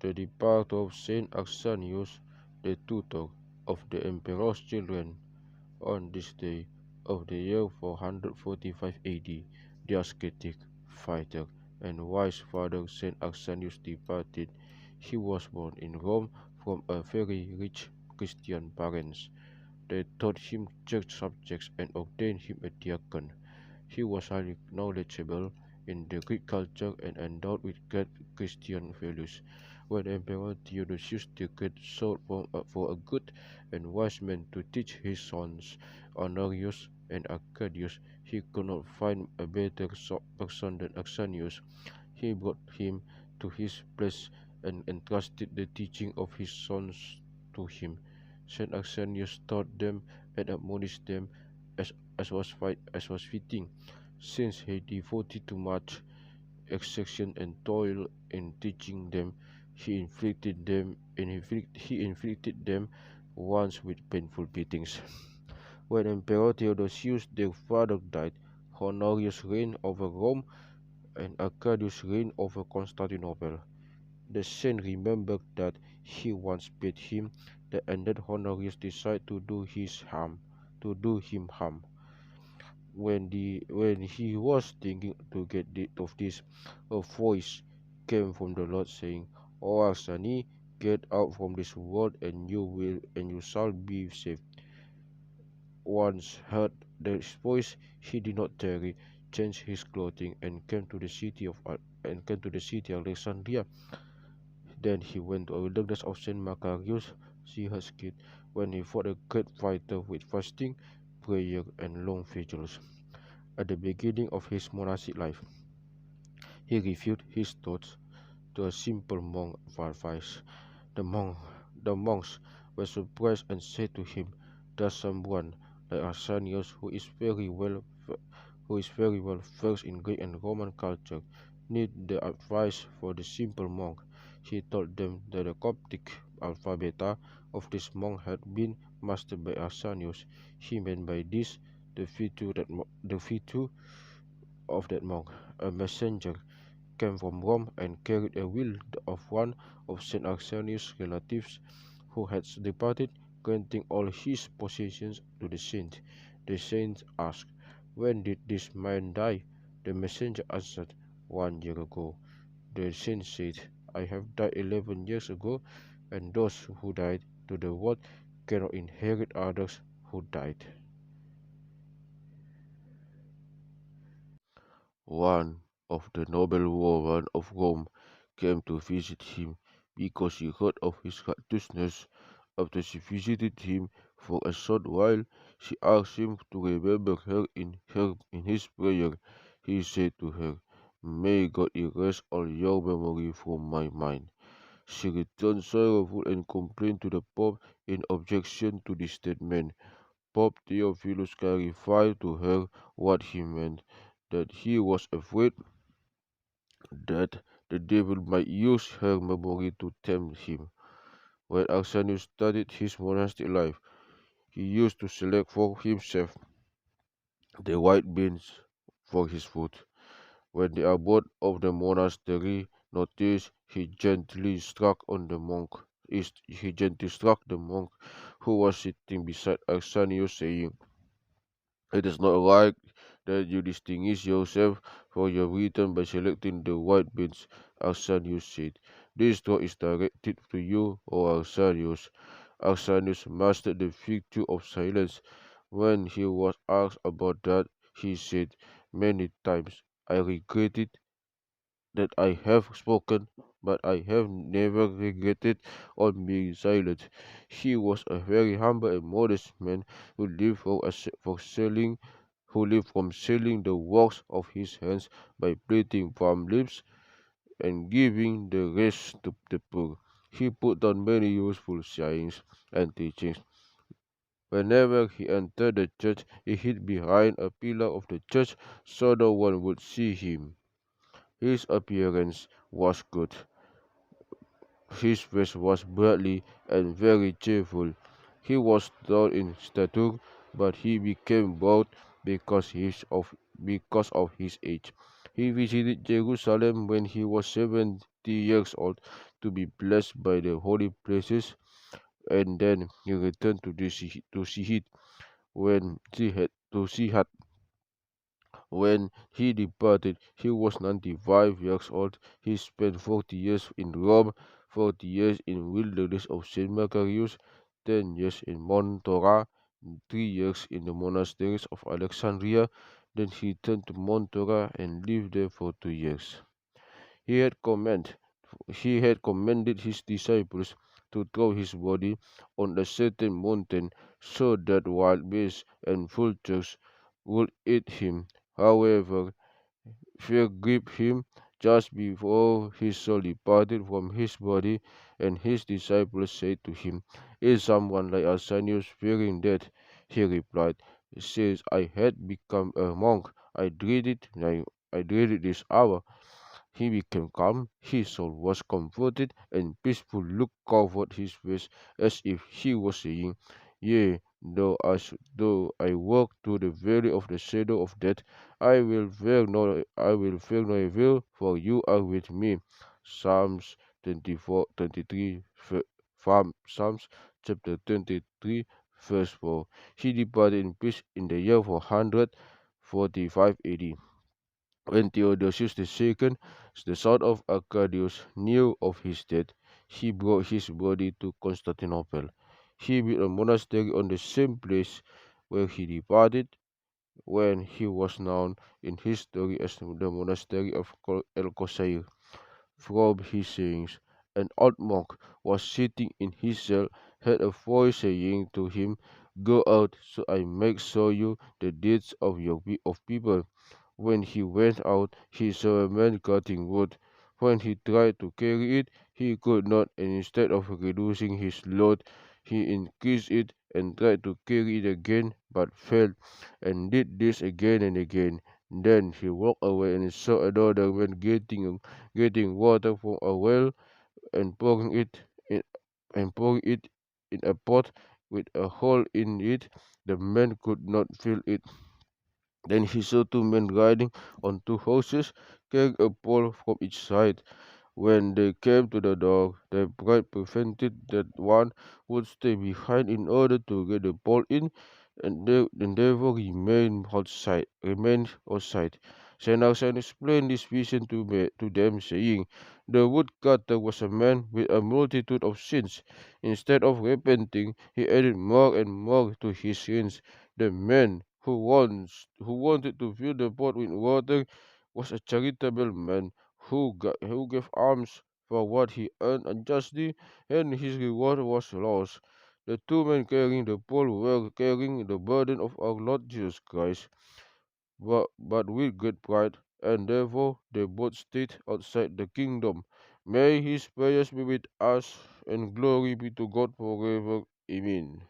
The departure of Saint Arsanius, the tutor of the emperor's children, on this day of the year 445 AD, the ascetic, fighter, and wise father Saint Arsanius departed. He was born in Rome from a very rich Christian parents. They taught him church subjects and ordained him a deacon. He was highly knowledgeable in the Greek culture and endowed with great Christian values. When Emperor Theodosius the Great sought for a good and wise man to teach his sons Honorius and Arcadius, he could not find a better person than Arsanius. He brought him to his place and entrusted the teaching of his sons to him. Saint Arsanius taught them and admonished them as, as was fitting, since he devoted too much exertion and toil in teaching them. He inflicted them once with painful beatings. When Emperor Theodosius their father died, Honorius reigned over Rome and Arcadius reigned over Constantinople. The saint remembered that he once paid him, and that Honorius decided to do him harm. When he was thinking to get rid of this, a voice came from the Lord saying, "O Arsani, get out from this world, and you shall be saved." Once heard this voice, he did not tarry, changed his clothing, and came to the city of Alexandria. Then he went to a wilderness of Saint Macarius, see his kid, when he fought a great fighter with fasting, prayer, and long vigils. At the beginning of his monastic life, he revealed his thoughts to a simple monk of advice. The monk, the monks were surprised and said to him, "Does someone like Arsanius, who is very well versed in Greek and Roman culture, need the advice for the simple monk?" He told them that the Coptic alphabet of this monk had been mastered by Arsanius. He meant by this the virtue of that monk. A messenger came from Rome and carried a will of one of Saint Arsanius' relatives who had departed, granting all his possessions to the saint. The saint asked, "When did this man die?" The messenger answered, "1 year ago." The saint said, "I have died 11 years ago, and those who died to the world cannot inherit others who died." One of the noblewomen of Rome came to visit him because she heard of his righteousness. After she visited him for a short while, she asked him to remember her in his prayer. He said to her, "May God erase all your memory from my mind." She returned sorrowful and complained to the Pope in objection to this statement. Pope Theophilus clarified to her what he meant, that he was afraid that the devil might use her memory to tempt him. When Arsanius studied his monastic life, he used to select for himself the white beans for his food. When the abbot of the monastery noticed, he gently struck the monk who was sitting beside Arsanius, saying, "It is not right that you distinguish yourself from your return by selecting the white beans." Arsanius said, "This thought is directed to you, O Arsanius." Arsanius mastered the virtue of silence. When he was asked about that, he said, "Many times I regretted that I have spoken, but I have never regretted on being silent." He was a very humble and modest man who lived who lived from selling the works of his hands by plaiting palm leaves and giving the rest to the poor. He put down many useful sayings and teachings. Whenever he entered the church, he hid behind a pillar of the church so no one would see him. His appearance was good. His face was brightly and very cheerful. He was tall in stature, but he became bald because of his age. He visited Jerusalem when he was 70 years old, to be blessed by the holy places, and then he returned to see it when he had when he departed. He was 95 years old. He spent 40 years in Rome, 40 years in wilderness of Saint Macarius, 10 years in Montora, 3 years in the monasteries of Alexandria. Then he turned to Montora and lived there for 2 years. He had command he had commanded his disciples to throw his body on a certain mountain so that wild beasts and vultures would eat him. However, fear gripped him just before his soul departed from his body, and his disciples said to him, "Is someone like Arsanius fearing death?" He replied, "Since I had become a monk, I dreaded this hour." He became calm, his soul was comforted, and peaceful look covered his face as if he was saying, "Yea, though I walk through the valley of the shadow of death, I will fear no evil, for you are with me." Psalms 24, 23, Psalms chapter 23, verse 4. He departed in peace in the year 445 AD. When Theodosius II, the son of Arcadius, knew of his death, he brought his body to Constantinople. He built a monastery on the same place where he departed, when he was known in history as the monastery of El From his sayings, an old monk was sitting in his cell, heard a voice saying to him, "Go out, so I may show you the deeds of of people." When he went out, he saw a man cutting wood. When he tried to carry it, he could not, and instead of reducing his load, he increased it and tried to carry it again, but failed, and did this again and again. Then he walked away and saw another man getting water from a well and in, pouring it in a pot with a hole in it. The man could not fill it. Then he saw two men riding on two horses, carrying a pole from each side. When they came to the door, the bride prevented that one would stay behind in order to get the pole in, and therefore remained outside. Synaxarion explained this vision to them, saying, "The woodcutter was a man with a multitude of sins. Instead of repenting, he added more and more to his sins. The man who wanted to fill the pot with water was a charitable man who gave alms for what he earned unjustly, and his reward was lost. The two men carrying the pole were carrying the burden of our Lord Jesus Christ, but with great pride, and therefore they both stayed outside the kingdom. May his prayers be with us, and glory be to God forever. Amen."